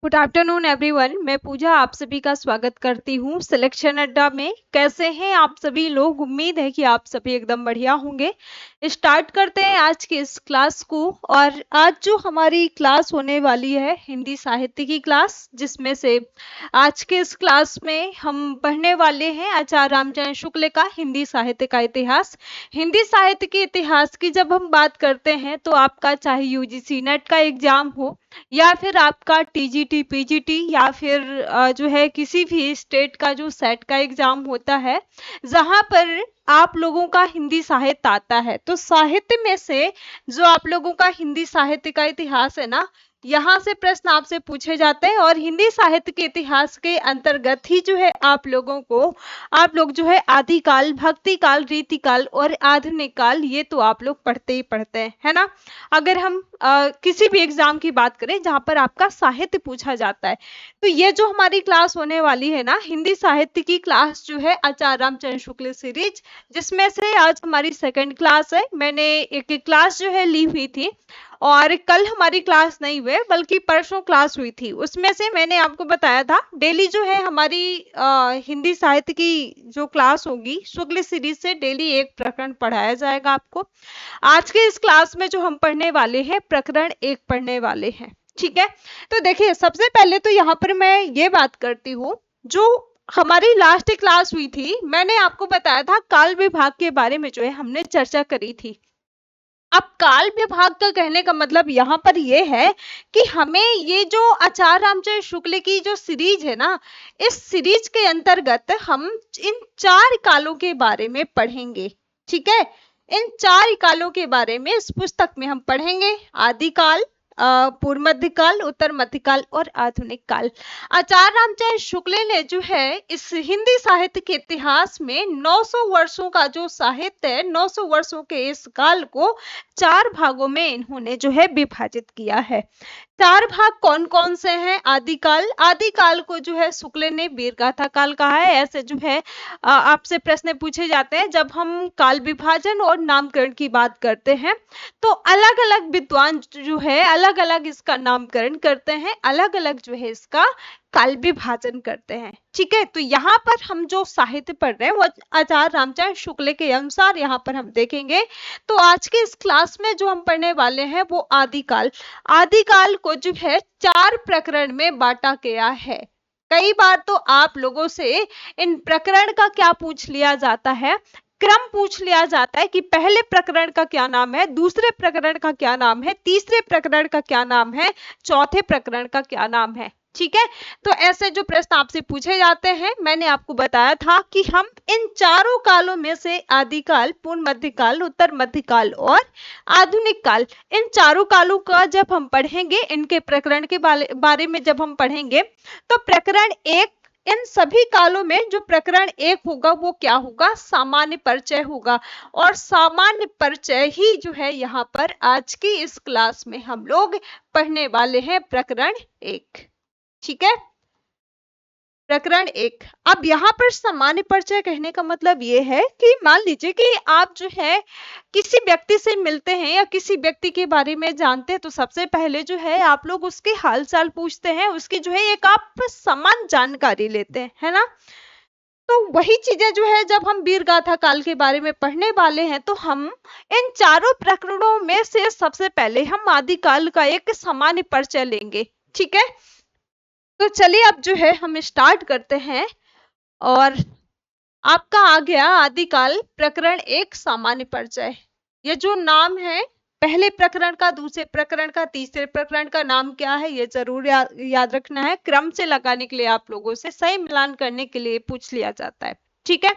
Good afternoon everyone. मैं पूजा आप सभी का स्वागत करती हूँ सिलेक्शन अड्डा में। कैसे हैं आप सभी लोग? उम्मीद है कि आप सभी एकदम बढ़िया होंगे। स्टार्ट करते हैं आज की इस क्लास को। और आज जो हमारी क्लास होने वाली है हिंदी साहित्य की क्लास, जिसमें से आज के इस क्लास में हम पढ़ने वाले हैं आचार्य रामचंद्र शुक्ल का हिंदी साहित्य का इतिहास। हिंदी साहित्य के इतिहास की जब हम बात करते हैं तो आपका चाहे यूजीसी नेट का एग्जाम हो या फिर आपका टीजीटी पीजीटी या फिर जो है किसी भी स्टेट का जो सेट का एग्जाम होता है, जहां पर आप लोगों का हिंदी साहित्य आता है, तो साहित्य में से जो आप लोगों का हिंदी साहित्य का इतिहास है ना, यहाँ से प्रश्न आपसे पूछे जाते हैं। और हिंदी साहित्य के इतिहास के अंतर्गत ही जो है आप लोग जो है आदिकाल, भक्ति काल, रीति काल और आधुनिक काल, ये तो आप लोग पढ़ते ही पढ़ते हैं, है ना। अगर हम किसी भी एग्जाम की बात करें जहां पर आपका साहित्य पूछा जाता है, तो ये जो हमारी क्लास होने वाली है ना, हिंदी साहित्य की क्लास जो है आचार्य रामचंद्र शुक्ल सीरीज, जिसमें से आज हमारी सेकंड क्लास है। मैंने एक क्लास जो है ली हुई थी और कल हमारी क्लास नहीं हुई बल्कि परसों क्लास हुई थी। उसमें से मैंने आपको बताया था डेली जो है हमारी हिंदी साहित्य की जो क्लास होगी शुक्ल सीरीज से डेली एक प्रकरण पढ़ाया जाएगा आपको। आज के इस क्लास में जो हम पढ़ने वाले हैं प्रकरण 1 पढ़ने वाले हैं, ठीक है। तो देखिए, सबसे पहले तो यहाँ पर मैं ये बात करती हूँ, जो हमारी लास्ट क्लास हुई थी मैंने आपको बताया था काल विभाग के बारे में जो है हमने चर्चा करी थी। अब काल विभाग का कहने का मतलब यहाँ पर ये है कि हमें ये जो आचार्य रामचंद्र शुक्ल की जो सीरीज है ना, इस सीरीज के अंतर्गत हम इन 4 कालों के बारे में पढ़ेंगे, ठीक है। इन 4 कालों के बारे में इस पुस्तक में हम पढ़ेंगे। आदिकाल, पूर्व मध्यकाल, उत्तर मध्यकाल और आधुनिक काल। आचार्य रामचंद्र शुक्ल ने जो है इस हिंदी साहित्य के इतिहास में 900 वर्षों का जो साहित्य है, 900 वर्षों के इस काल को 4 भागों में इन्होंने जो है विभाजित किया है। 4 भाग कौन कौन से हैं? आदिकाल को जो है शुक्ल ने वीरगाथा काल कहा है। ऐसे जो है आपसे प्रश्न पूछे जाते हैं जब हम काल विभाजन और नामकरण की बात करते हैं, तो अलग अलग विद्वान जो है अलग अलग इसका नामकरण करते हैं, अलग अलग जो है इसका काल विभाजन करते हैं, ठीक है। तो यहाँ पर हम जो साहित्य पढ़ रहे हैं वो आचार्य रामचंद्र शुक्ल के अनुसार यहाँ पर हम देखेंगे। तो आज के इस क्लास में जो हम पढ़ने वाले हैं वो आदिकाल को जो है 4 प्रकरण में बांटा गया है। कई बार तो आप लोगों से इन प्रकरण का क्या पूछ लिया जाता है, क्रम पूछ लिया जाता है कि पहले प्रकरण का क्या नाम है, दूसरे प्रकरण का क्या नाम है, तीसरे प्रकरण का क्या नाम है, चौथे प्रकरण का क्या नाम है, ठीक है। तो ऐसे जो प्रश्न आपसे पूछे जाते हैं, मैंने आपको बताया था कि हम इन 4 कालों में से आदिकाल, पूर्व मध्यकाल, उत्तर मध्यकाल और आधुनिक काल, इन 4 कालों का जब हम पढ़ेंगे, इनके प्रकरण के बारे में जब हम पढ़ेंगे, तो प्रकरण 1, इन सभी कालों में जो प्रकरण 1 होगा वो क्या होगा? सामान्य परिचय होगा। और सामान्य परिचय ही जो है यहाँ पर आज की इस क्लास में हम लोग पढ़ने वाले हैं, प्रकरण 1, ठीक है। प्रकरण 1। अब यहाँ पर सामान्य परिचय कहने का मतलब ये है कि मान लीजिए कि आप जो है किसी व्यक्ति से मिलते हैं या किसी व्यक्ति के बारे में जानते हैं, तो सबसे पहले जो है आप लोग उसके हालचाल पूछते हैं, उसकी जो है एक आप समान जानकारी लेते हैं, है ना। तो वही चीजें जो है जब हम वीरगाथा काल के बारे में पढ़ने वाले हैं, तो हम इन 4 प्रकरणों में से सबसे पहले हम आदिकाल का एक सामान्य परिचय लेंगे, ठीक है। तो चलिए अब जो है हम स्टार्ट करते हैं। और आपका आ गया आदिकाल प्रकरण 1 सामान्य परिचय। ये जो नाम है पहले प्रकरण का, दूसरे प्रकरण का, तीसरे प्रकरण का नाम क्या है, ये जरूर याद रखना है। क्रम से लगाने के लिए आप लोगों से सही मिलान करने के लिए पूछ लिया जाता है, ठीक है।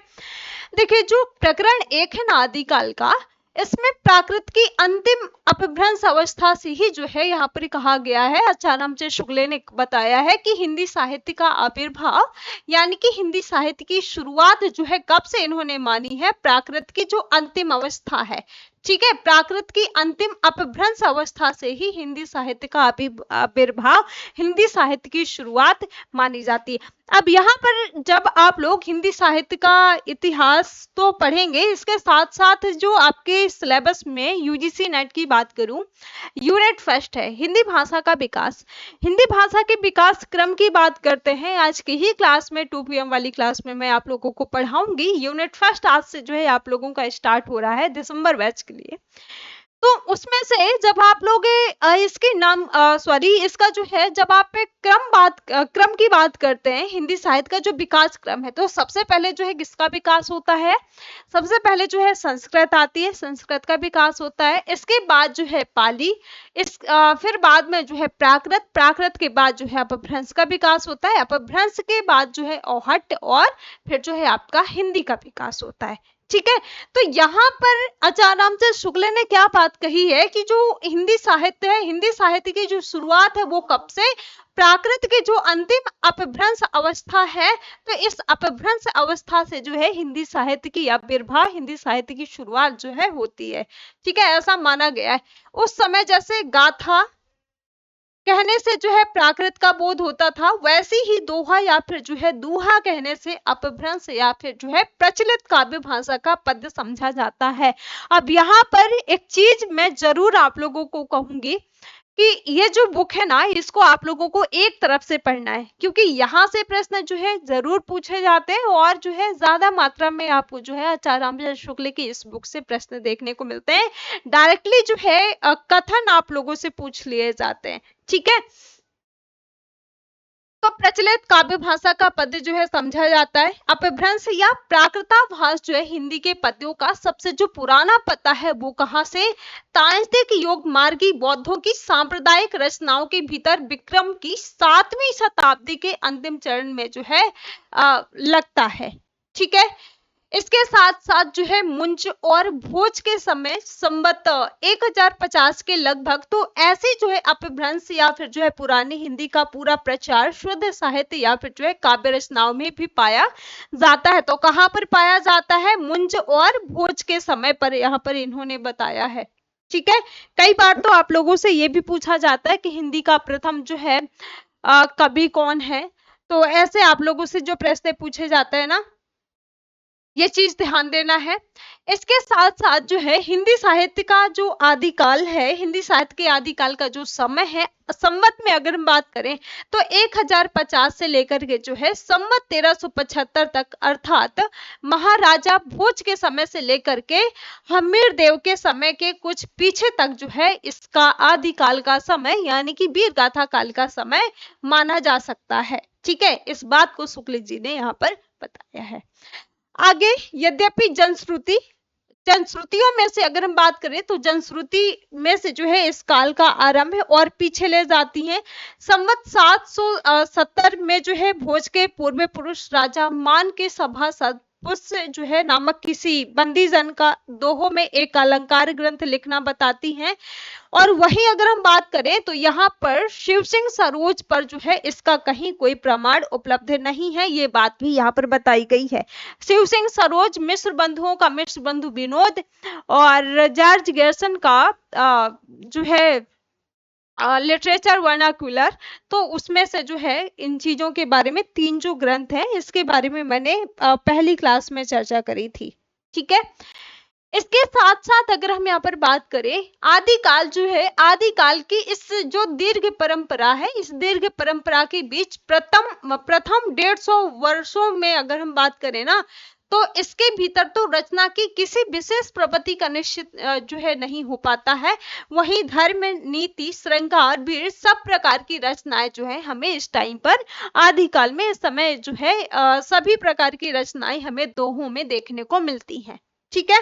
देखिए, जो प्रकरण 1 है ना आदिकाल का, इसमें प्राकृत की अंतिम अपभ्रंश अवस्था से ही जो है यहाँ पर कहा गया है। आचार्य रामचंद्र शुक्ल ने बताया है कि हिंदी साहित्य का आविर्भाव यानी कि हिंदी साहित्य की शुरुआत जो है कब से इन्होंने मानी है? प्राकृत की जो अंतिम अवस्था है, ठीक है, प्राकृत की अंतिम अपभ्रंश अवस्था से ही हिंदी साहित्य का आविर्भाव, हिंदी साहित्य की शुरुआत मानी जाती है। अब यहाँ पर जब आप लोग हिंदी साहित्य का इतिहास तो पढ़ेंगे, इसके साथ साथ जो आपके सिलेबस में यूजीसी नेट की बात करूं, यूनेट फर्स्ट है हिंदी भाषा का विकास। हिंदी भाषा के विकास क्रम की बात करते हैं आज की ही क्लास में, 2 PM वाली क्लास में मैं आप लोगों को पढ़ाऊंगी। यूनिट फर्स्ट आज से जो है आप लोगों का स्टार्ट हो रहा है दिसंबर बैच के लिए। तो उसमें से जब आप लोग इसके नाम सॉरी इसका जो है, जब आप क्रम की बात करते हैं हिंदी साहित्य का जो विकास क्रम है, तो सबसे पहले जो है किसका विकास होता है? सबसे पहले जो है संस्कृत आती है, संस्कृत का विकास होता है। इसके बाद जो है पाली, फिर बाद में जो है प्राकृत, प्राकृत के बाद जो है अपभ्रंश का विकास होता है, अपभ्रंश के बाद जो है औहट, और फिर जो है आपका हिंदी का विकास होता है। ठीक है, तो यहाँ पर आचार्य रामचंद्र शुक्ल ने क्या बात कही है कि जो हिंदी साहित्य है, हिंदी साहित्य की जो शुरुआत है वो कब से? प्राकृत के जो अंतिम अपभ्रंश अवस्था है, तो इस अपभ्रंश अवस्था से जो है हिंदी साहित्य की आविर्भाव, हिंदी साहित्य की शुरुआत जो है होती है। ठीक है, ऐसा माना गया है। उस समय जैसे गाथा कहने से जो है प्राकृत का बोध होता था, वैसे ही दोहा या फिर जो है दूहा कहने से अपभ्रंश या फिर जो है प्रचलित काव्य भाषा का पद समझा जाता है। अब यहाँ पर एक चीज मैं जरूर आप लोगों को कहूंगी कि ये जो बुक है ना, इसको आप लोगों को एक तरफ से पढ़ना है, क्योंकि यहाँ से प्रश्न जो है जरूर पूछे जाते हैं, और जो है ज्यादा मात्रा में आपको जो है आचार्य रामचंद्र शुक्ल की इस बुक से प्रश्न देखने को मिलते हैं। डायरेक्टली जो है कथन आप लोगों से पूछ लिए जाते हैं। ठीक है, तो प्रचलित काव्य भाषा का पद्य जो है समझा जाता है। अपभ्रंश या प्राकृताभास जो है हिंदी के पद्यों का सबसे जो पुराना पता है वो कहाँ से? तांत्रिक योग मार्गी बौद्धों की सांप्रदायिक रचनाओं के भीतर विक्रम की 7वीं शताब्दी के अंतिम चरण में जो है लगता है। ठीक है, इसके साथ साथ जो है मुंज और भोज के समय संवत 1050 के लगभग, तो ऐसे जो है अपभ्रंश या फिर जो है पुरानी हिंदी का पूरा प्रचार शुद्ध साहित्य या फिर जो है काव्य रचनाओं में भी पाया जाता है। तो कहाँ पर पाया जाता है? मुंज और भोज के समय पर यहाँ पर इन्होंने बताया है। ठीक है, कई बार तो आप लोगों से ये भी पूछा जाता है कि हिंदी का प्रथम जो है कवि कौन है, तो ऐसे आप लोगों से जो प्रश्न पूछे जाते हैं ना, ये चीज ध्यान देना है। इसके साथ साथ जो है हिंदी साहित्य का जो आदिकाल है, हिंदी साहित्य के आदिकाल का जो समय है, संवत में अगर हम बात करें तो 1050 से लेकर के जो है संवत 1375 तक, अर्थात महाराजा भोज के समय से लेकर के हमीर देव के समय के कुछ पीछे तक जो है इसका आदिकाल का समय यानी कि वीर गाथा काल का समय माना जा सकता है। ठीक है, इस बात को शुक्ल जी ने यहाँ पर बताया है। आगे, यद्यपि जनश्रुतियों में से अगर हम बात करें तो जनश्रुति में से जो है इस काल का आरंभ है और पीछे ले जाती है। संवत 770 में जो है भोज के पूर्व पुरुष राजा मान के सभासद पुष्य जो है नामक किसी बंदीजन का दोहों में एक अलंकार ग्रंथ लिखना बताती हैं। और वहीं अगर हम बात करें तो यहाँ पर शिव सिंह सरोज पर जो है इसका कहीं कोई प्रमाण उपलब्ध नहीं है, ये बात भी यहाँ पर बताई गई है। शिव सिंह सरोज मिस्र बंधुओं का मिस्र बंधु विनोद और जॉर्ज गैरसन का जो है लिटरेचर वर्नाक्यूलर, तो उसमें से जो है इन चीजों के बारे में 3 जो ग्रंथ हैं इसके बारे में मैंने पहली क्लास में चर्चा करी थी। ठीक है, इसके साथ साथ अगर हम यहाँ पर बात करें आदिकाल जो है, आदिकाल की इस जो दीर्घ परंपरा है, इस दीर्घ परंपरा के बीच प्रथम 150 वर्षों में अगर हम बात करें ना, तो इसके भीतर तो रचना की किसी विशेष प्रवृत्ति का निश्चित जो है नहीं हो पाता है। वहीं धर्म, नीति, श्रृंगार, वीर सब प्रकार की रचनाएं जो है हमें इस टाइम पर आदिकाल में इस समय जो है सभी प्रकार की रचनाएं हमें दोहों में देखने को मिलती हैं। ठीक है,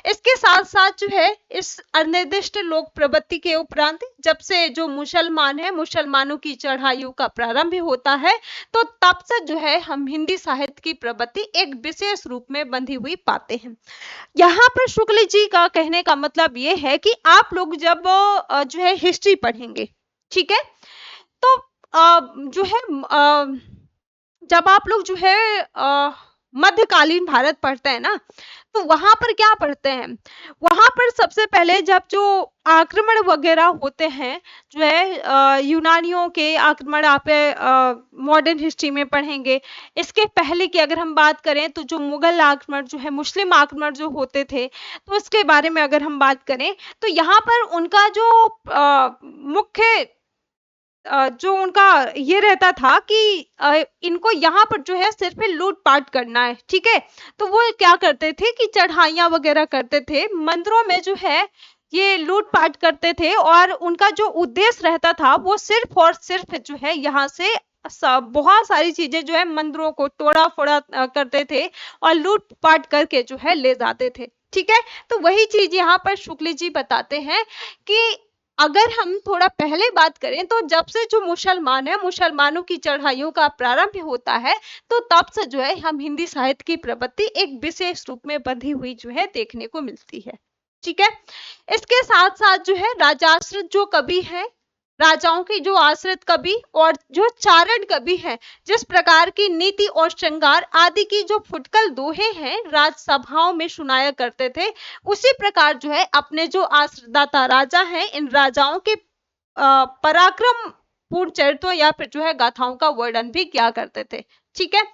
इसके साथ साथ जो है इस अनिर्दिष्ट लोक प्रवृत्ति के उपरांत जब से जो मुसलमान है, मुसलमानों की चढ़ाइयों का प्रारंभ होता है, तो तब से जो है हम हिंदी साहित्य की प्रवृत्ति एक विशेष रूप में बंधी हुई पाते हैं। यहाँ पर शुक्ल जी का कहने का मतलब ये है कि आप लोग जब जो है हिस्ट्री पढ़ेंगे, ठीक है, तो जो है जब आप लोग जो है मध्यकालीन भारत पढ़ते हैं ना, तो वहां पर क्या पढ़ते हैं, वहां पर सबसे पहले जब जो आक्रमण वगैरह होते हैं, जो है यूनानियों के आक्रमण आप मॉडर्न हिस्ट्री में पढ़ेंगे। इसके पहले की अगर हम बात करें तो जो मुगल आक्रमण जो है, मुस्लिम आक्रमण जो होते थे, तो इसके बारे में अगर हम बात करें तो यहाँ पर उनका जो मुख्य जो उनका ये रहता था कि इनको यहाँ पर जो है सिर्फ लूटपाट करना है, ठीक है। तो वो क्या करते थे कि चढ़ाइयाँ वगैरह करते थे, मंदिरों में जो है ये लूटपाट करते थे, और उनका जो उद्देश्य रहता था वो सिर्फ और सिर्फ जो है यहाँ से बहुत सारी चीजें जो है मंदिरों को तोड़ा फोड़ा करते थे और लूटपाट करके जो है ले जाते थे, ठीक है। तो वही चीज यहाँ पर शुक्ल जी बताते हैं कि अगर हम थोड़ा पहले बात करें तो जब से जो मुसलमान है, मुसलमानों की चढ़ाइयों का प्रारंभ होता है, तो तब से जो है हम हिंदी साहित्य की प्रवृत्ति एक विशेष रूप में बंधी हुई जो है देखने को मिलती है, ठीक है। इसके साथ साथ जो है राजाश्रित जो कवि है, राजाओं की जो आश्रित कवि और जो चारण कवि हैं, जिस प्रकार की नीति और श्रृंगार आदि की जो फुटकल दोहे हैं राजसभाओं में सुनाया करते थे, उसी प्रकार जो है अपने जो आश्रितदाता राजा हैं, इन राजाओं के पराक्रम पूर्ण चरित्रों या फिर जो है गाथाओं का वर्णन भी किया करते थे, ठीक है।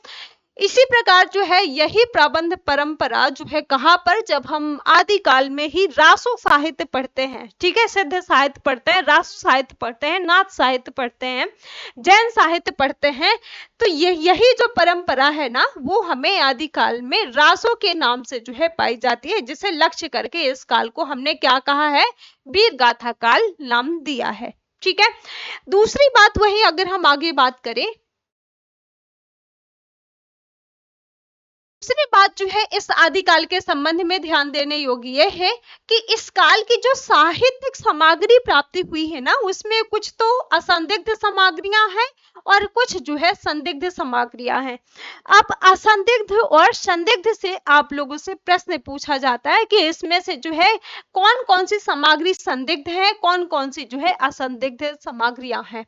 इसी प्रकार जो है यही प्रबंध परंपरा जो है कहाँ पर, जब हम आदिकाल में ही रासो साहित्य पढ़ते हैं, ठीक है, सिद्ध साहित्य पढ़ते हैं, रासो साहित्य पढ़ते हैं, नाथ साहित्य पढ़ते हैं, जैन साहित्य पढ़ते हैं, तो यही जो परंपरा है ना, वो हमें आदिकाल में रासो के नाम से जो है पाई जाती है, जिसे लक्ष्य करके इस काल को हमने क्या कहा है, वीर गाथा काल नाम दिया है, ठीक है। दूसरी बात वही अगर हम आगे बात करें, दूसरी बात जो है इस आदिकाल के संबंध में ध्यान देने योग्य यह है कि इस काल की जो साहित्यिक सामग्री प्राप्ति हुई है ना, उसमें कुछ तो असंदिग्ध सामग्रियां हैं और कुछ जो है संदिग्ध सामग्रियां हैं। अब असंदिग्ध और संदिग्ध से आप लोगों से प्रश्न पूछा जाता है कि इसमें से जो है कौन कौन सी सामग्री संदिग्ध है, कौन कौन सी जो है असंदिग्ध सामग्रियां हैं।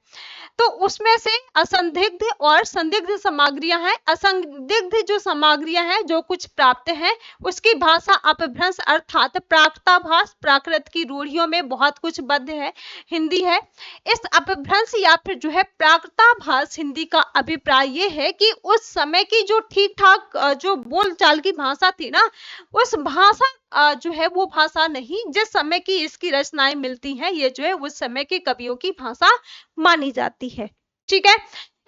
तो उसमें से असंदिग्ध और संदिग्ध सामग्रियां हैं। असंदिग्ध जो सामग्रियां हैं, जो कुछ प्राप्त है, उसकी भाषा अपभ्रंश अर्थात प्राकृताभास, प्राकृत की रूढ़ियों में बहुत कुछ बद्ध है, हिंदी है। इस अपभ्रंश या फिर जो है प्राकृताभास हिंदी का अभिप्राय ये है कि उस समय की जो ठीक ठाक जो बोलचाल की भाषा थी ना, उस भाषा जो है वो भाषा नहीं, जिस समय की इसकी रचनाएं मिलती हैं, ये जो है उस समय के कवियों की भाषा मानी जाती है, ठीक है।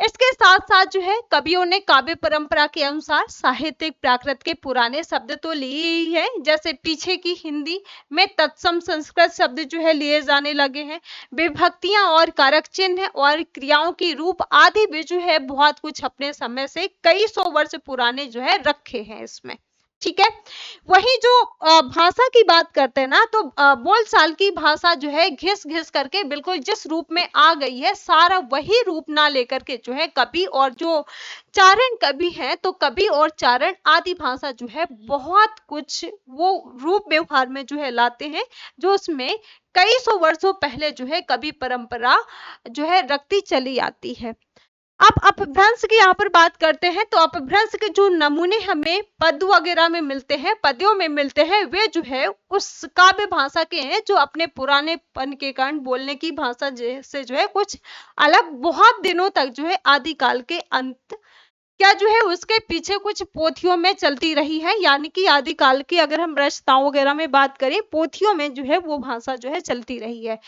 इसके साथ साथ जो है कवियों ने काव्य परंपरा के अनुसार साहित्यिक प्राकृत के पुराने शब्द तो लिए ही है, जैसे पीछे की हिंदी में तत्सम संस्कृत शब्द जो है लिए जाने लगे हैं, विभक्तियां और कारक चिन्ह और क्रियाओं की रूप आदि भी जो है बहुत कुछ अपने समय से कई सौ वर्ष पुराने जो है रखे हैं इसमें, ठीक है। वही जो भाषा की बात करते हैं ना, तो बोलचाल की भाषा जो है घिस घिस करके बिल्कुल जिस रूप में आ गई है, सारा वही रूप ना लेकर के जो है कवि और जो चारण कवि हैं, तो कवि और चारण आदि भाषा जो है बहुत कुछ वो रूप व्यवहार में जो है लाते हैं, जो उसमें कई सौ वर्षों पहले जो है कवि परंपरा जो है रखती चली आती है। अब अपभ्रंश की यहाँ पर बात करते हैं, तो अपभ्रंश के जो नमूने हमें पद वगैरह में मिलते हैं, पद्यों में मिलते हैं, वे जो है उस काव्य भाषा के हैं जो अपने पुरानेपन के कारण बोलने की भाषा से जो है कुछ अलग बहुत दिनों तक जो है आदिकाल के अंत क्या जो है उसके पीछे कुछ पोथियों में चलती रही है, यानी कि आदिकाल की अगर हम रचनाओं वगैरह में बात करें, पोथियों में जो है वो भाषा जो है चलती रही है।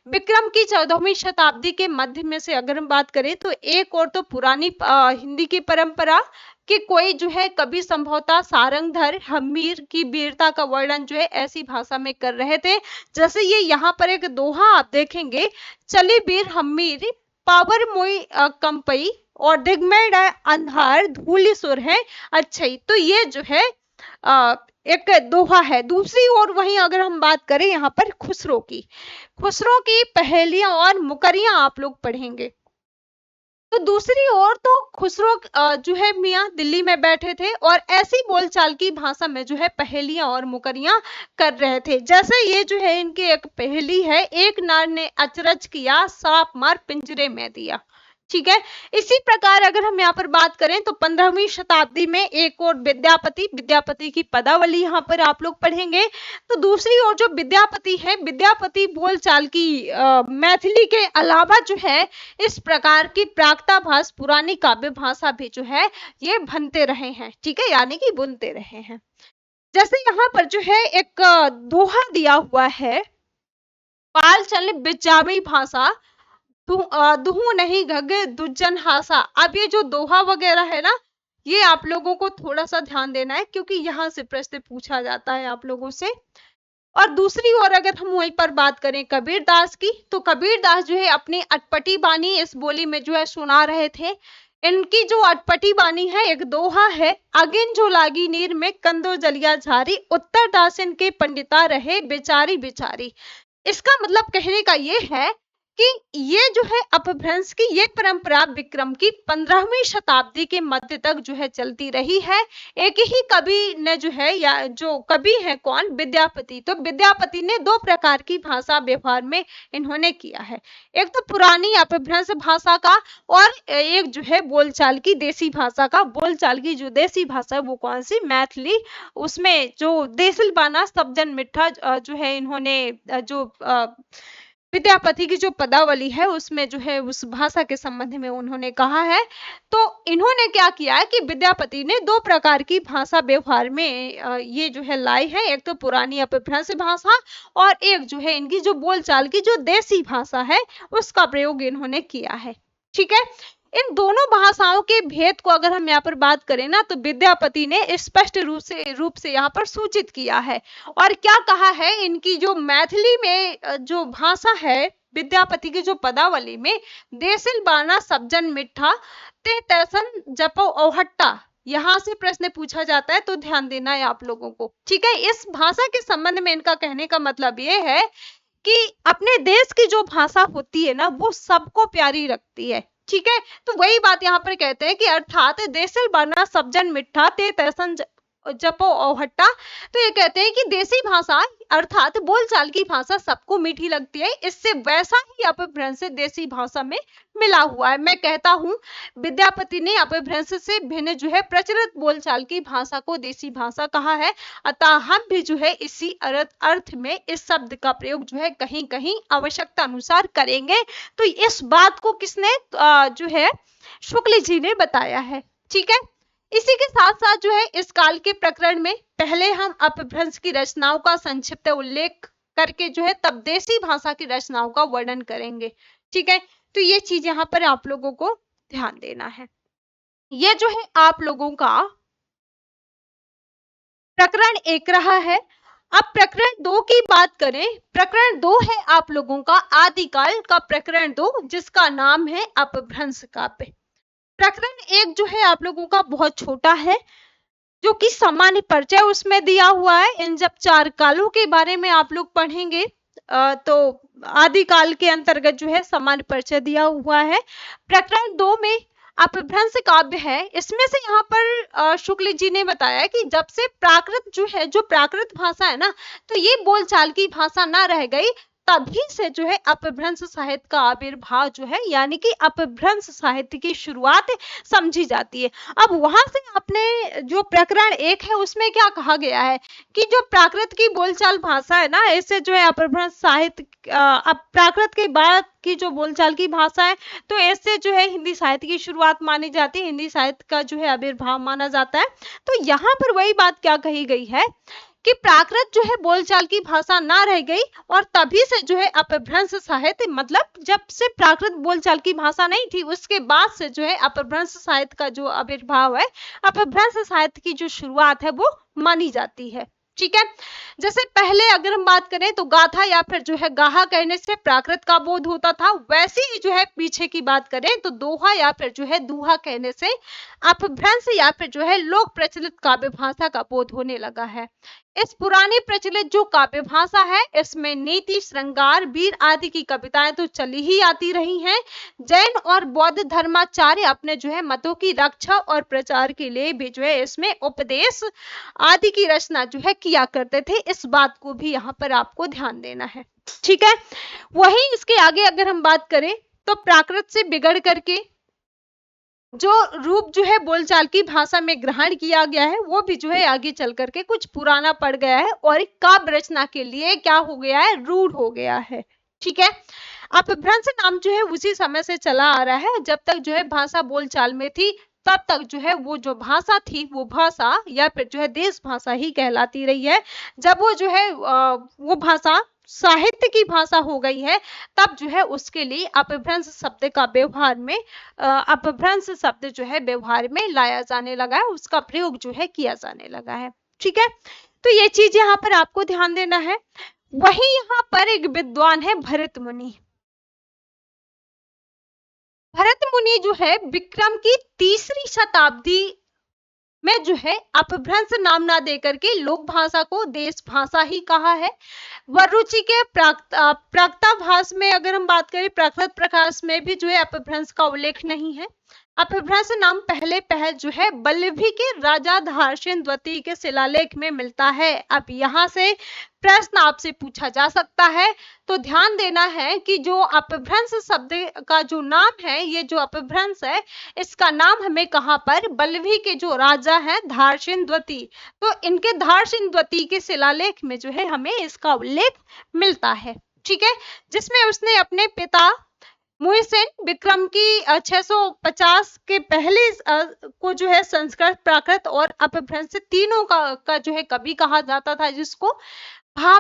विक्रम की 14वीं शताब्दी के मध्य में से अगर हम बात करें तो एक और तो पुरानी हिंदी की परंपरा कि कोई जो है कवि संभवतः सारंगधर हम्मीर की वीरता का वर्णन जो है ऐसी भाषा में कर रहे थे, जैसे ये यहाँ पर एक दोहा आप देखेंगे, चली वीर हम्मीर पावर मोई कंपई और दिग्मय अंधार धूली सुर है अच्छई, तो ये जो है एक दोहा है। दूसरी ओर वहीं अगर हम बात करें यहाँ पर खुसरो की पहेलियां और मुकरियां आप लोग पढ़ेंगे, तो दूसरी ओर तो खुसरो जो है मियाँ दिल्ली में बैठे थे और ऐसी बोलचाल की भाषा में जो है पहेलियां और मुकरियां कर रहे थे। जैसे ये जो है इनकी एक पहेली है, एक नार ने अचरज किया, सांप मार पिंजरे में दिया, ठीक है। इसी प्रकार अगर हम यहाँ पर बात करें तो 15वीं शताब्दी में एक और विद्यापति की पदावली यहाँ पर आप लोग पढ़ेंगे। तो दूसरी ओर जो विद्यापति है, विद्यापति बोलचाल की मैथिली के अलावा जो है इस प्रकार की प्राकृताभास पुरानी काव्य भाषा भी जो है ये बनते रहे हैं, ठीक है, यानी कि बुनते रहे हैं। जैसे यहाँ पर जो है एक दोहा दिया हुआ है, पाल चल बिचावी भाषा दुहू नहीं घगे दुज्जन हासा। अब ये जो दोहा वगैरह है ना, ये आप लोगों को थोड़ा सा ध्यान देना है क्योंकि यहाँ से प्रश्न पूछा जाता है आप लोगों से। और दूसरी ओर अगर हम वहीं पर बात करें कबीरदास की, तो कबीरदास जो है अपनी अटपटी बानी इस बोली में जो है सुना रहे थे। इनकी जो अटपटी बानी है, एक दोहा है, अगिन जो लागी नीर में कंदो जलिया झारी, उत्तर दास इनके पंडिता रहे बेचारी बेचारी। इसका मतलब कहने का ये है कि ये जो है अपभ्रंश की ये परंपरा विक्रम की 15वीं शताब्दी के मध्य तक जो है चलती रही है। एक ही कवि ने जो है, या जो कवि है कौन, विद्यापति। तो विद्यापति ने दो प्रकार की भाषा व्यवहार में इन्होंने किया है, एक तो पुरानी अपभ्रंश भाषा का और एक जो है बोलचाल की देसी भाषा का। बोलचाल की जो देसी भाषा है वो कौन सी, मैथिली। उसमें जो देसिल बाना सबजन मिठा जो है इन्होंने जो विद्यापति की जो पदावली है उसमें जो है उस भाषा के संबंध में उन्होंने कहा है। तो इन्होंने क्या किया है कि विद्यापति ने दो प्रकार की भाषा व्यवहार में ये जो है लाई है, एक तो पुरानी अपभ्रंश भाषा और एक जो है इनकी जो बोलचाल की जो देसी भाषा है उसका प्रयोग इन्होंने किया है, ठीक है। इन दोनों भाषाओं के भेद को अगर हम यहाँ पर बात करें ना, तो विद्यापति ने स्पष्ट रूप से यहाँ पर सूचित किया है। और क्या कहा है, इनकी जो मैथिली में जो भाषा है विद्यापति की जो पदावली में, देसिल बाना सबजन मिठा ते तैसन जपो औहट्टा, यहाँ से प्रश्न पूछा जाता है तो ध्यान देना है आप लोगों को, ठीक है। इस भाषा के संबंध में इनका कहने का मतलब ये है कि अपने देश की जो भाषा होती है ना वो सबको प्यारी रखती है, ठीक है। तो वही बात यहाँ पर कहते हैं कि अर्थात देसिल बाना सबजन मिठा ते तैसन जपो औहट्टा। तो ये कहते हैं कि देसी भाषा अर्थात बोलचाल की भाषा सबको मीठी लगती है, इससे वैसा ही अपभ्रंश देसी भाषा में मिला हुआ है। मैं कहता हूँ विद्यापति ने अपभ्रंश से भिन्न जो है प्रचलित बोलचाल की भाषा को देसी भाषा कहा है, अतः हम भी जो है इसी अर्थ में इस शब्द का प्रयोग जो है कहीं कहीं आवश्यकता अनुसार करेंगे। तो इस बात को किसने जो है शुक्ल जी ने बताया है, ठीक है। इसी के साथ साथ जो है इस काल के प्रकरण में पहले हम अपभ्रंश की रचनाओं का संक्षिप्त उल्लेख करके जो है तब देसी भाषा की रचनाओं का वर्णन करेंगे, ठीक है। तो ये चीज यहाँ पर आप लोगों को ध्यान देना है। ये जो है आप लोगों का प्रकरण 1 रहा है। अब प्रकरण 2 की बात करें, प्रकरण 2 है आप लोगों का आदिकाल का प्रकरण 2 जिसका नाम है अपभ्रंश काव्य। प्रकरण 1 जो है आप लोगों का बहुत छोटा है, जो कि सामान्य परिचय उसमें दिया हुआ है। इन जब 4 कालों के बारे में आप लोग पढ़ेंगे तो आदिकाल के अंतर्गत जो है सामान्य परिचय दिया हुआ है। प्रकरण 2 में अपभ्रंश काव्य है। इसमें से यहाँ पर शुक्ल जी ने बताया कि जब से प्राकृत जो है, जो प्राकृत भाषा है ना, तो ये बोलचाल की भाषा ना रह गई, तभी से जो है अपभ्रंश साहित्य का आविर्भाव जो है यानी कि अपभ्रंश साहित्य की शुरुआत समझी जाती है। अब वहां से अपने जो प्रकरण 1 है उसमें क्या कहा गया है कि जो प्राकृत की बोलचाल भाषा है ना, इससे जो है अपभ्रंश साहित्य अब प्राकृत के बाद की जो बोलचाल की भाषा है तो इससे जो है हिंदी साहित्य की शुरुआत मानी जाती है, हिंदी साहित्य का जो है आविर्भाव माना जाता है। तो यहाँ पर वही बात क्या कही गई है कि प्राकृत जो है बोलचाल की भाषा ना रह गई और तभी से जो है अपभ्रंश साहित्य, मतलब जब से प्राकृत बोलचाल की भाषा नहीं थी उसके बाद से जो है अपभ्रंश साहित्य का जो आविर्भाव है, अपभ्रंश साहित्य की जो शुरुआत है वो मानी जाती है, ठीक है। जैसे पहले अगर हम बात करें तो गाथा या फिर जो है गाहा कहने से प्राकृत का बोध होता था, वैसे ही जो है पीछे की बात करें तो दोहा या फिर जो है दूहा कहने से अपभ्रंश या फिर जो है लोक प्रचलित काव्य भाषा का बोध होने लगा है। इस पुरानी प्रचलित जो काव्य भाषा है इसमें नीति, श्रृंगार, वीर आदि की कविताएं तो चली ही आती रही हैं। जैन और बौद्ध धर्माचार्य अपने जो है मतों की रक्षा और प्रचार के लिए भी जो है इसमें उपदेश आदि की रचना जो है किया करते थे। इस बात को भी यहाँ पर आपको ध्यान देना है, ठीक है। वहीं इसके आगे अगर हम बात करें तो प्राकृत से बिगड़ करके जो रूप जो है बोलचाल की भाषा में ग्रहण किया गया है वो भी जो है आगे चल करके कुछ पुराना पड़ गया है और काव्य रचना के लिए क्या हो गया है, रूढ़ हो गया है। ठीक है, अपभ्रंश नाम जो है उसी समय से चला आ रहा है, जब तक जो है भाषा बोलचाल में थी तब तक जो है वो जो भाषा थी वो भाषा या फिर जो है देश भाषा ही कहलाती रही है। जब वो जो है वो भाषा साहित्य की भाषा हो गई है तब जो है उसके लिए अपभ्रंश शब्द का व्यवहार में अपभ्रंश शब्द जो है व्यवहार में लाया जाने लगा है, उसका प्रयोग जो है किया जाने लगा है। ठीक है, तो ये चीज यहाँ पर आपको ध्यान देना है। वही यहाँ पर एक विद्वान है भरत मुनि। भरत मुनि जो है विक्रम की तीसरी शताब्दी में जो है अपभ्रंश नाम ना देकर के लोक भाषा को देश भाषा ही कहा है। वरुचि के प्राक्ताभास में अगर हम बात करें, प्राकृत प्रकाश में भी जो है अपभ्रंश का उल्लेख नहीं है। अपभ्रंश नाम पहले जो है बल्लभी के राजा धारसेन द्वितीय के शिलालेख में मिलता है। अब यहाँ से प्रश्न आपसे पूछा जा सकता है, तो ध्यान देना है कि जो अपभ्रंश शब्द का जो नाम है, ये जो अपभ्रंश है इसका नाम हमें कहाँ पर, बल्लभी के जो राजा हैं धारसेन द्वितीय, तो इनके धारसेन द्वितीय के शिलालेख में जो है हमें इसका उल्लेख मिलता है। ठीक है, जिसमें उसने अपने पिता मुइसेन विक्रम की 650 के पहले को जो है संस्कृत, प्राकृत और अपभ्रंश तीनों का जो है कवि कहा जाता था, जिसको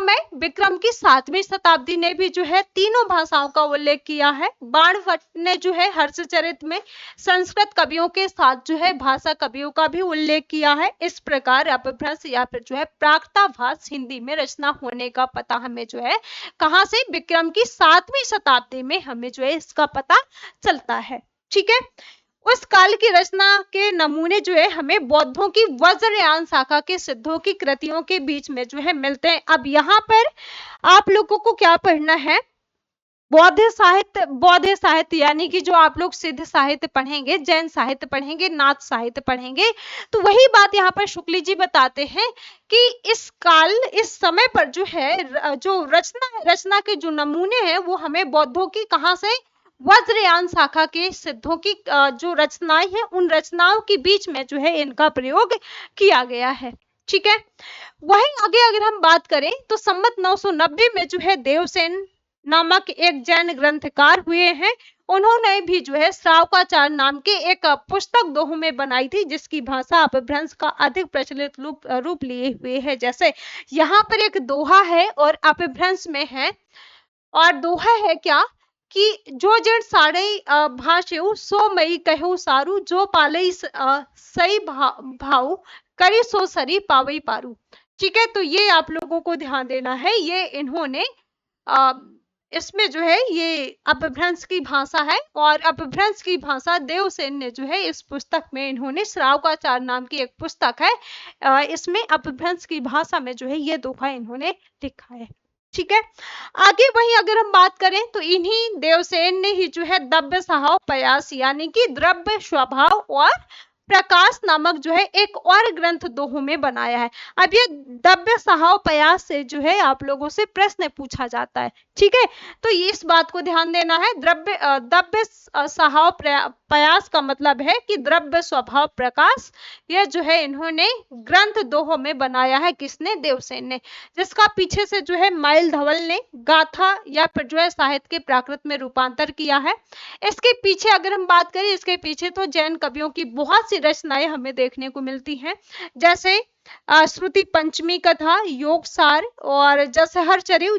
में विक्रम की 7वीं शताब्दी ने भी जो है तीनों भाषाओं का उल्लेख किया है। बाणभट्ट ने जो है हर्षचरित में संस्कृत कवियों के साथ जो है भाषा कवियों का भी उल्लेख किया है। इस प्रकार अपभ्रंश या फिर जो है प्राक्ताभास हिंदी में रचना होने का पता हमें जो है कहां से, विक्रम की 7वीं शताब्दी में हमें जो है इसका पता चलता है। ठीक है, उस काल की रचना के नमूने जो है हमें बौद्धों की वज्रयान शाखा के सिद्धों की कृतियों के बीच में जो है मिलते हैं। अब यहाँ पर आप लोगों को क्या पढ़ना है, बौद्ध साहित्य यानी कि जो आप लोग सिद्ध साहित्य पढ़ेंगे, जैन साहित्य पढ़ेंगे, नाथ साहित्य पढ़ेंगे, तो वही बात यहाँ पर शुक्ल जी बताते हैं कि इस समय पर जो है जो रचना के जो नमूने हैं वो हमें बौद्धों की कहाँ से, वज्रयान शाखा के सिद्धों की जो रचनाएं हैं उन रचनाओं के बीच में जो है इनका प्रयोग किया गया है। ठीक है, वहीं आगे अगर हम बात करें तो संवत 990 में जो है देवसेन नामक एक जैन ग्रंथकार हुए हैं, उन्होंने भी जो है श्रावकाचार नाम के एक पुस्तक दोहों में बनाई थी, जिसकी भाषा अपभ्रंश का अधिक प्रचलित रूप लिए हुए है। जैसे यहाँ पर एक दोहा है और अपभ्रंश में है, और दोहा है क्या कि जो जड़ साड़े भाषेउ सो मई कहू सारू, जो पालई सही भाव करी सो सरी पावई पारू। ठीक है, तो ये आप लोगों को ध्यान देना है, ये इन्होंने इसमें जो है ये अपभ्रंश की भाषा है, और अपभ्रंश की भाषा देवसेन ने जो है इस पुस्तक में इन्होंने श्रावकाचार नाम की एक पुस्तक है, इसमें अपभ्रंश की भाषा में जो है ये दोहा इन्होंने लिखा है। ठीक है, आगे वही अगर हम बात करें तो इन्हीं देवसेन ने ही जो है द्रव्य स्वभाव पयास यानी कि द्रव्य स्वभाव और प्रकाश नामक जो है एक और ग्रंथ दोहों में बनाया है। अब ये द्रव्य स्वभाव पयास से जो है आप लोगों से प्रश्न पूछा जाता है। ठीक है, तो ये इस बात को ध्यान देना है, द्रव्य स्वभाव पयास का मतलब है कि द्रव्य स्वभाव प्रकाश, यह जो है इन्होंने ग्रंथ दोहों में बनाया है, किसने, देवसेन ने, जिसका पीछे से जो है माइल धवल ने गाथा या फिर जो है साहित्य के प्राकृत में रूपांतर किया है। इसके पीछे अगर हम बात करें, इसके पीछे तो जैन कवियों की बहुत सी रचनाएं हमें देखने को मिलती हैं, जैसे श्रुति पंचमी कथा, योगसार और जसहर चरिव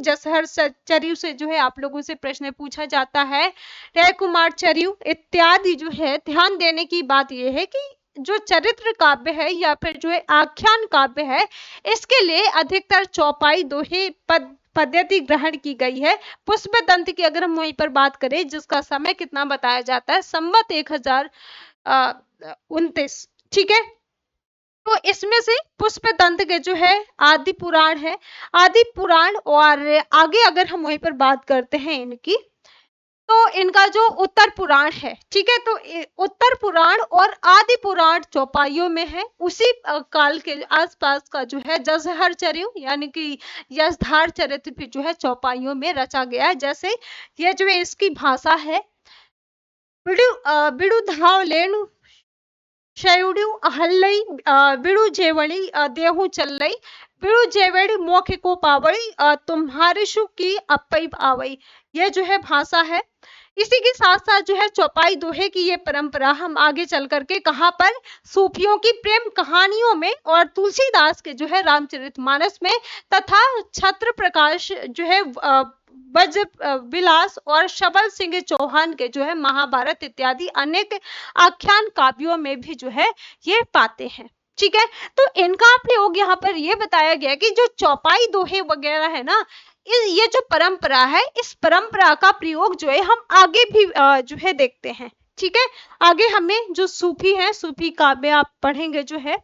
से जो है आप लोगों से प्रश्न पूछा जाता है, रे कुमार चरिव इत्यादि जो है। ध्यान देने की बात यह है कि जो चरित्र काव्य है या फिर जो है आख्यान काव्य है, इसके लिए अधिकतर चौपाई दोहे पद्धति ग्रहण की गई है। पुष्पदंत की अगर हम वहीं पर बात करें, जिसका समय कितना बताया जाता है, संवत 1029। ठीक है, तो इसमें से पुष्पदंत के जो है आदि पुराण है, आदि पुराण, और आगे अगर हम वहीं पर बात करते हैं इनकी, तो इनका जो उत्तर पुराण है, ठीक है, तो उत्तर पुराण और आदि पुराण चौपाइयों में है। उसी काल के आसपास का जो है जसहर चरिव यानी कि यशधार चरित्र भी जो है चौपाइयों में रचा गया है। जैसे ये जो है इसकी भाषा है, बिड़ु धाव लेनु शयुड्यू अहल्लई बिड़ु जेवड़ी देहु चल्लई बिड़ु जेवड़ी मोखे को पावई तुम्हारे शु की अपई आवई। ये जो है भाषा है। इसी के साथ साथ जो है चौपाई दोहे की ये परंपरा हम आगे चल करके कहाँ पर सूफियों की प्रेम कहानियों में और तुलसीदास के जो है रामचरितमानस में तथा छत्र प्रकाश जो है ब्रज विलास और शबल सिंह चौहान के जो है महाभारत इत्यादि अनेक आख्यान काव्यों में भी जो है ये पाते हैं। ठीक है, तो इनका प्रयोग यहाँ पर ये बताया गया कि जो चौपाई दोहे वगैरह है ना, ये जो परंपरा है, इस परंपरा का प्रयोग जो है हम आगे भी जो है देखते हैं। ठीक है, आगे हमें जो सूफी है, सूफी काव्य आप पढ़ेंगे जो है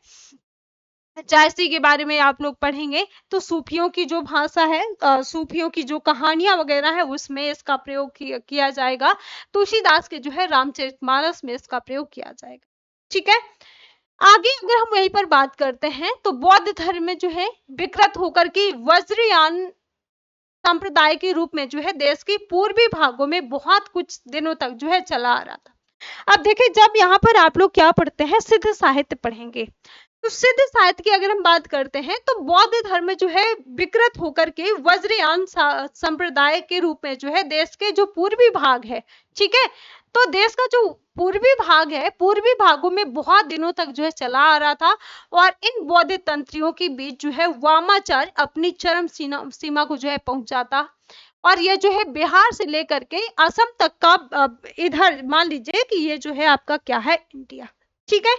जायसी के बारे में आप लोग पढ़ेंगे, तो सूफियों की जो भाषा है, सूफियों की जो कहानियां वगैरह है उसमें इसका प्रयोग किया जाएगा। तुलसीदास के जो है रामचरितमानस में इसका प्रयोग किया जाएगा। ठीक है, आगे अगर हम यहीं पर बात करते हैं तो बौद्ध धर्म में जो है विकृत होकर के वज्रयान संप्रदाय के रूप में जो है देश के पूर्वी भागों में बहुत कुछ दिनों तक जो है चला आ रहा था। अब देखिए, जब यहाँ पर आप लोग क्या पढ़ते हैं, सिद्ध साहित्य पढ़ेंगे, तो सिद्ध साहित्य की अगर हम बात करते हैं तो बौद्ध धर्म जो है विकृत होकर के वज्रयान संप्रदाय के रूप में जो है देश के जो पूर्वी भाग है, ठीक है, तो देश का जो पूर्वी भाग है, पूर्वी भागों में बहुत दिनों तक जो है चला आ रहा था और इन बौद्ध तंत्रियों के बीच जो है वामाचार अपनी चरम सीमा को जो है पहुंचाता और ये जो है बिहार से लेकर के असम तक का, इधर मान लीजिए कि ये जो है आपका क्या है, इंडिया। ठीक है,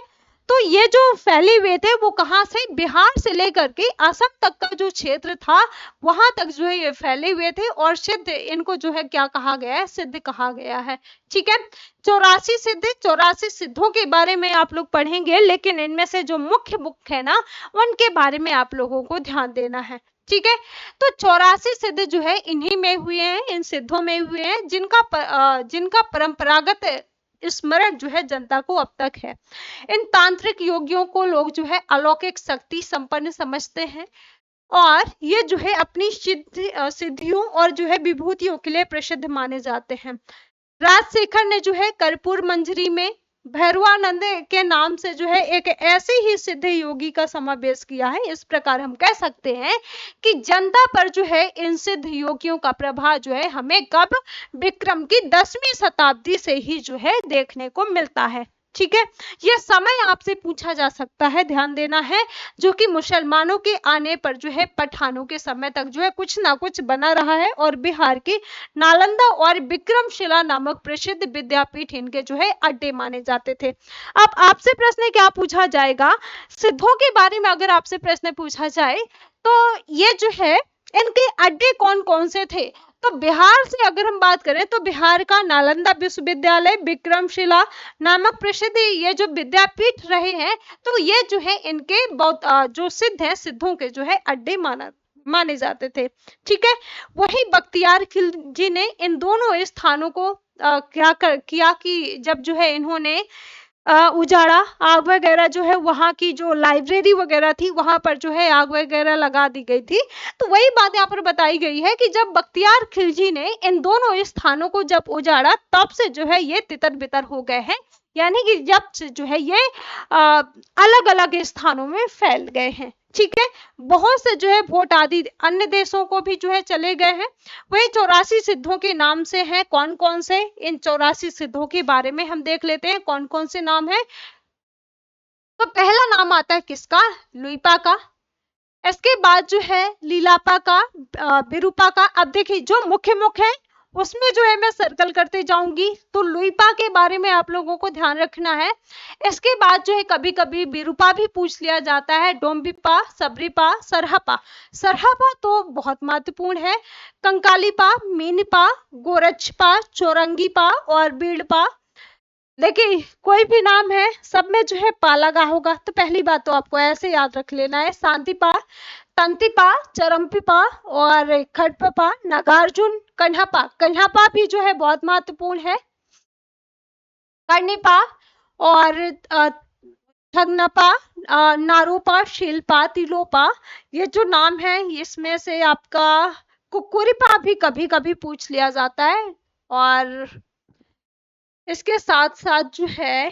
तो ये जो फैले हुए थे वो कहाँ से, बिहार से लेकर के असम तक का जो क्षेत्र था वहां तक जो है ये फैले हुए थे और सिद्ध, इनको जो है क्या कहा गया है, सिद्ध कहा गया है। ठीक है, 84 सिद्ध, 84 सिद्धों के बारे में आप लोग पढ़ेंगे, लेकिन इनमें से जो मुख्य है ना उनके बारे में आप लोगों को ध्यान देना है। ठीक है, तो 84 सिद्ध जो है इन्हीं में हुए हैं, इन सिद्धों में हुए हैं जिनका परंपरागत स्मरण जो है जनता को अब तक है। इन तांत्रिक योगियों को लोग जो है अलौकिक शक्ति संपन्न समझते हैं और ये जो है अपनी सिद्धियों और जो है विभूतियों के लिए प्रसिद्ध माने जाते हैं। राजशेखर ने जो है कर्पूर मंजरी में भैरवानंद के नाम से जो है एक ऐसे ही सिद्ध योगी का समावेश किया है। इस प्रकार हम कह सकते हैं कि जनता पर जो है इन सिद्ध योगियों का प्रभाव जो है हमें कब, विक्रम की 10वीं शताब्दी से ही जो है देखने को मिलता है। ठीक है, यह समय आपसे पूछा जा सकता है, ध्यान देना है, जो कि मुसलमानों के आने पर जो है पठानों के समय तक जो है कुछ ना कुछ बना रहा है और बिहार की नालंदा और विक्रमशिला नामक प्रसिद्ध विद्यापीठ इनके जो है अड्डे माने जाते थे। अब आपसे प्रश्न क्या पूछा जाएगा, सिद्धों के बारे में अगर आपसे प्रश्न पूछा जाए तो ये जो है इनके अड्डे कौन कौन से थे, तो बिहार से अगर हम बात करें तो बिहार का नालंदा विश्वविद्यालय, विक्रमशिला नामक प्रसिद्ध ये जो विद्यापीठ रहे हैं, तो ये जो है इनके जो सिद्ध है, सिद्धों के जो है अड्डे माने जाते थे। ठीक है, वही बख्तियार खिलजी ने इन दोनों स्थानों को किया कि जब जो है इन्होंने उजाड़ा, आग वगैरह जो है वहां की जो लाइब्रेरी वगैरह थी वहां पर जो है आग वगैरह लगा दी गई थी। तो वही बात यहाँ पर बताई गई है कि जब बख्तियार खिलजी ने इन दोनों स्थानों को जब उजाड़ा तब से जो है ये तितर बितर हो गए हैं, यानी कि जब से जो है ये अलग अलग स्थानों में फैल गए हैं। ठीक है, बहुत से जो है वोट आदि अन्य देशों को भी जो है चले गए हैं। वही 84 सिद्धों के नाम से हैं, कौन कौन से, इन 84 सिद्धों के बारे में हम देख लेते हैं कौन कौन से नाम है। तो पहला नाम आता है किसका, लुइपा का, इसके बाद जो है लीलापा का, विरूपा का। अब देखिए जो मुख्य है उसमें जो है मैं सर्कल करते जाऊंगी, तो लुइपा के बारे में आप लोगों को ध्यान रखना है। इसके बाद जो है कभी कभी विरूपा भी पूछ लिया जाता है, डोम्बिपा, सबरीपा, सरहपा। सरहपा तो बहुत महत्वपूर्ण है, कंकालीपा, मीनपा, गोरचपा, चौरंगीपा और बीड़पा। देखिए कोई भी नाम है सब में जो है पा लगा होगा, तो पहली बात तो आपको ऐसे याद रख लेना है, शांतिपा, तंतिपा, चरमपीपा और खड़पपा, नागार्जुन, कन्हापा। कन्हापा भी जो है बहुत महत्वपूर्ण है, कर्णिपा और ठगनपा, नारूपा, शिल्पा, तिलोपा। ये जो नाम है इसमें से आपका कुकुरिपा भी कभी कभी पूछ लिया जाता है और इसके साथ साथ जो है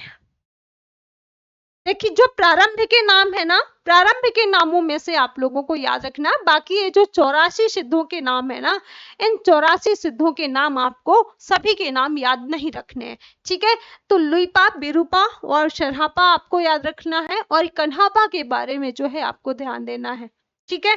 देखिए जो प्रारंभिक के नाम है ना, प्रारंभिक के नामों में से आप लोगों को याद रखना, बाकी ये जो 84 सिद्धों के नाम है ना, इन 84 सिद्धों के नाम आपको सभी के नाम याद नहीं रखने हैं, ठीक है। तो लुइपा, बिरूपा और शरहापा आपको याद रखना है, और कन्हापा के बारे में जो है आपको ध्यान देना है, ठीक है।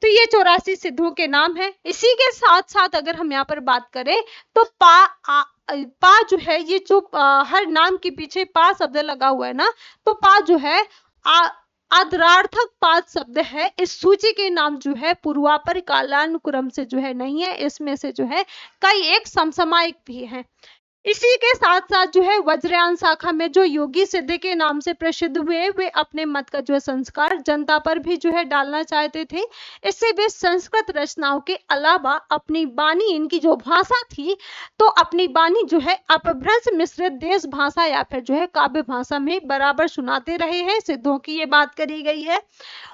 तो ये 84 सिद्धों के नाम है। इसी के साथ साथ अगर हम यहाँ पर बात करें तो पा जो है, ये जो हर नाम के पीछे पा शब्द लगा हुआ है ना, तो पा जो है आदरार्थक पाद शब्द है। इस सूची के नाम जो है पूर्वापर कालानुक्रम से जो है नहीं है, इसमें से जो है कई एक समसामयिक भी है। इसी के साथ साथ जो है वज्रयान शाखा में जो योगी सिद्ध के नाम से प्रसिद्ध हुए, वे अपने मत का जो है संस्कार जनता पर भी जो है डालना चाहते थे। इससे वे संस्कृत रचनाओं के अलावा अपनी वाणी, इनकी जो भाषा थी, तो अपनी वाणी जो है अपभ्रंश मिश्रित देश भाषा या फिर जो है काव्य भाषा में बराबर सुनाते रहे हैं। सिद्धों की ये बात करी गई है।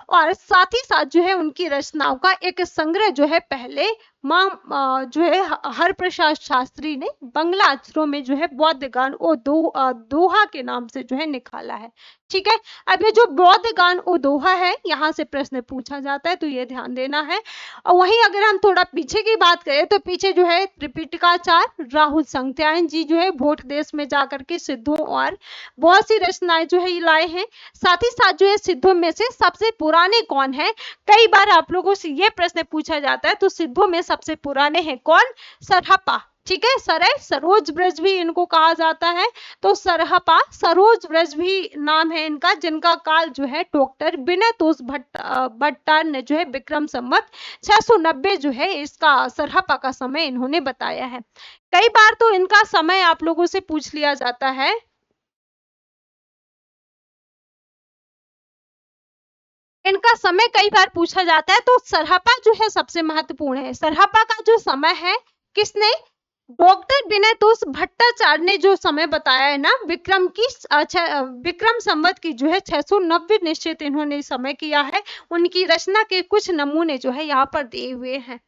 और साथ ही साथ जो है उनकी रचनाओं का एक संग्रह जो है पहले जो है हरप्रसाद शास्त्री ने बंगला अक्षरों में जो है बौद्ध गान ओ दोहा के नाम से जो है निकाला है, ठीक है। अब ये जो बौद्ध गान ओ दोहा है, यहाँ से प्रश्न पूछा जाता है, तो ये ध्यान देना है। और वहीं अगर हम थोड़ा पीछे की बात करें तो पीछे जो है त्रिपिटकाचार्य राहुल संत्यायन जी जो है भोट देश में जाकर के सिद्धों और बहुत सी रचनाएं जो है लाए हैं। साथ ही साथ जो है सिद्धों में से सबसे पुराने कौन है, कई बार आप लोगों से ये प्रश्न पूछा जाता है। तो सिद्धों में सबसे पुराने हैं कौन, सरहपा, ठीक है। सरोज ब्रज भी इनको कहा जाता है। तो सरहपा, सरोज ब्रज भी नाम है इनका, जिनका काल जो है डॉक्टर विनय तोष भट्टार ने जो है विक्रम संवत 690 जो है इसका सरहपा का समय इन्होंने बताया है। कई बार तो इनका समय आप लोगों से पूछ लिया जाता है। इनका समय कई बार पूछा जाता है। तो सरहपा जो है सबसे महत्वपूर्ण है। सरहपा का जो समय है किसने, डॉक्टर विनय तोष भट्टाचार्य ने जो समय बताया है ना, विक्रम संवत की जो है 690 निश्चित इन्होंने समय किया है। उनकी रचना के कुछ नमूने जो है यहाँ पर दिए हुए हैं।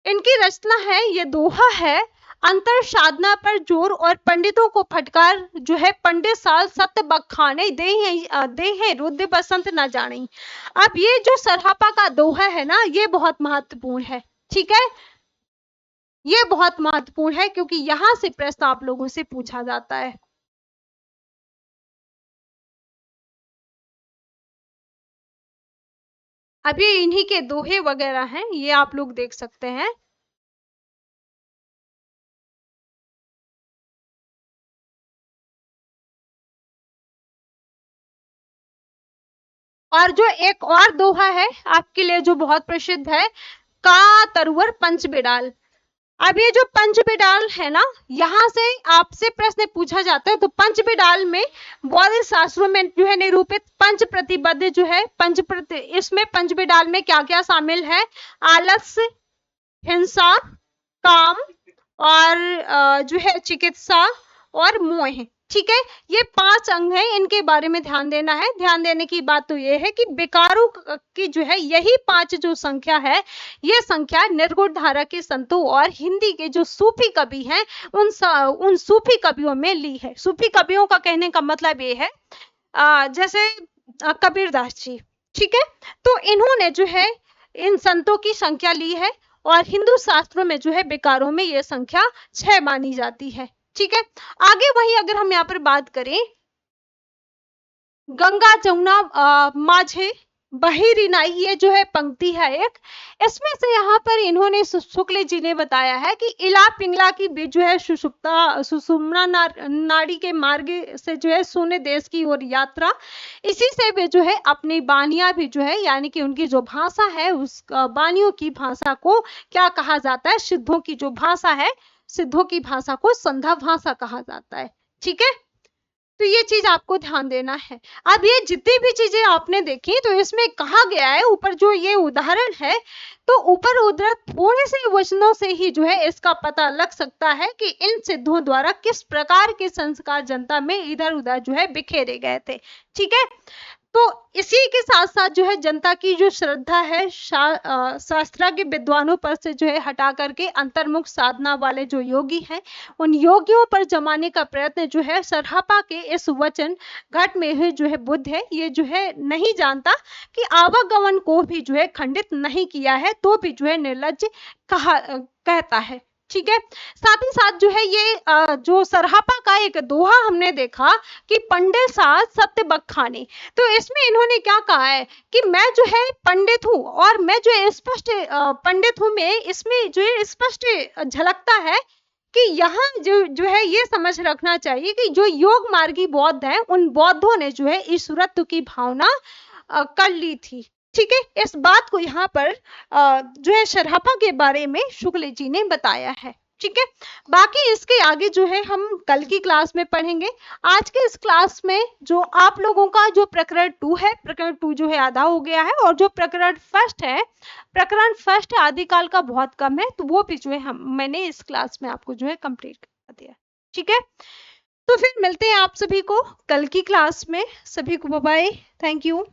इनकी रचना है, ये दोहा है, अंतर साधना पर जोर और पंडितों को फटकार जो है, पंडित साल सत्य बखाने दे हैं रुद्र बसंत न जाने। अब ये जो सरहपा का दोहा है ना, ये बहुत महत्वपूर्ण है, ठीक है। ये बहुत महत्वपूर्ण है क्योंकि यहां से प्रश्न आप लोगों से पूछा जाता है। अब ये इन्हीं के दोहे वगैरह हैं, ये आप लोग देख सकते हैं। और जो एक और दोहा है आपके लिए जो बहुत प्रसिद्ध है, का तरुवर पंच बिडाल। अब ये जो पंच बिडाल है ना, यहाँ से आपसे प्रश्न पूछा जाता है। तो पंच बिडाल में बौद्ध शास्त्रों में जो है निरूपित पंच प्रतिबद्ध जो है इसमें पंच बिडाल में क्या क्या शामिल है, आलस्य, हिंसा, काम और जो है चिकित्सा और मोह, ठीक है। ये 5 अंग हैं, इनके बारे में ध्यान देना है। ध्यान देने की बात तो ये है कि विकारों की जो है यही 5 जो संख्या है, ये संख्या निर्गुण धारा के संतों और हिंदी के जो सूफी कवि हैं उन सूफी कवियों में ली है। सूफी कवियों का कहने का मतलब ये है जैसे कबीरदास जी, ठीक है। तो इन्होंने जो है इन संतों की संख्या ली है और हिंदू शास्त्रों में जो है विकारों में ये संख्या 6 मानी जाती है, ठीक है। आगे वही अगर हम यहाँ पर बात करें, गंगा जमुना माझे बही नाई, ये जो है पंक्ति है एक, इसमें से यहाँ पर इन्होंने शुक्ल जी ने बताया है कि इला पिंगला की भी जो है सुषुम्ना नाड़ी के मार्ग से जो है शून्य देश की ओर यात्रा, इसी से वे जो है अपनी बानियां भी जो है, यानी कि उनकी जो भाषा है उस बानियों की भाषा को क्या कहा जाता है, सिद्धों की जो भाषा है, सिद्धों की भाषा को संधा भाषा कहा जाता है, ठीक है। तो ये चीज आपको ध्यान देना है। अब ये जितनी भी चीजें आपने देखी, तो इसमें कहा गया है ऊपर जो ये उदाहरण है, तो ऊपर उद्धृत थोड़े से वचनों से ही जो है इसका पता लग सकता है कि इन सिद्धों द्वारा किस प्रकार के संस्कार जनता में इधर उधर जो है बिखेरे गए थे, ठीक है। तो इसी के साथ साथ जो है जनता की जो श्रद्धा है शास्त्रा के विद्वानों पर से जो है हटा करके अंतर्मुख साधना वाले जो योगी हैं उन योगियों पर जमाने का प्रयत्न जो है सरहपा के इस वचन घट में ही जो है बुद्ध है ये जो है नहीं जानता कि आवागमन को भी जो है खंडित नहीं किया है, तो भी जो है निर्लज्ज कहता है। ठीक है, साथ ही साथ जो है ये जो सरहपा का एक दोहा हमने देखा कि पंडित साथ सत्य बखाने, तो इसमें इन्होंने क्या कहा है कि मैं जो है पंडित हूँ और मैं जो है स्पष्ट पंडित हूँ, मैं इसमें जो है स्पष्ट झलकता है कि यहाँ जो है ये समझ रखना चाहिए कि जो योग मार्गी बौद्ध हैं उन बौद्धों ने जो है ईश्वरत्व की भावना कर ली थी। ठीक है, इस बात को यहाँ पर जो है सरहपा के बारे में शुक्ल जी ने बताया है। ठीक है, बाकी इसके आगे जो है हम कल की क्लास में पढ़ेंगे। आज के इस क्लास में जो आप लोगों का जो प्रकरण 2 है, प्रकरण 2 जो है आधा हो गया है और जो प्रकरण फर्स्ट है, प्रकरण फर्स्ट आदिकाल का बहुत कम है, तो वो भी जो है मैंने इस क्लास में आपको जो है कंप्लीट कर दिया। ठीक है, तो फिर मिलते हैं आप सभी को कल की क्लास में। सभी को बाय बाय, थैंक यू।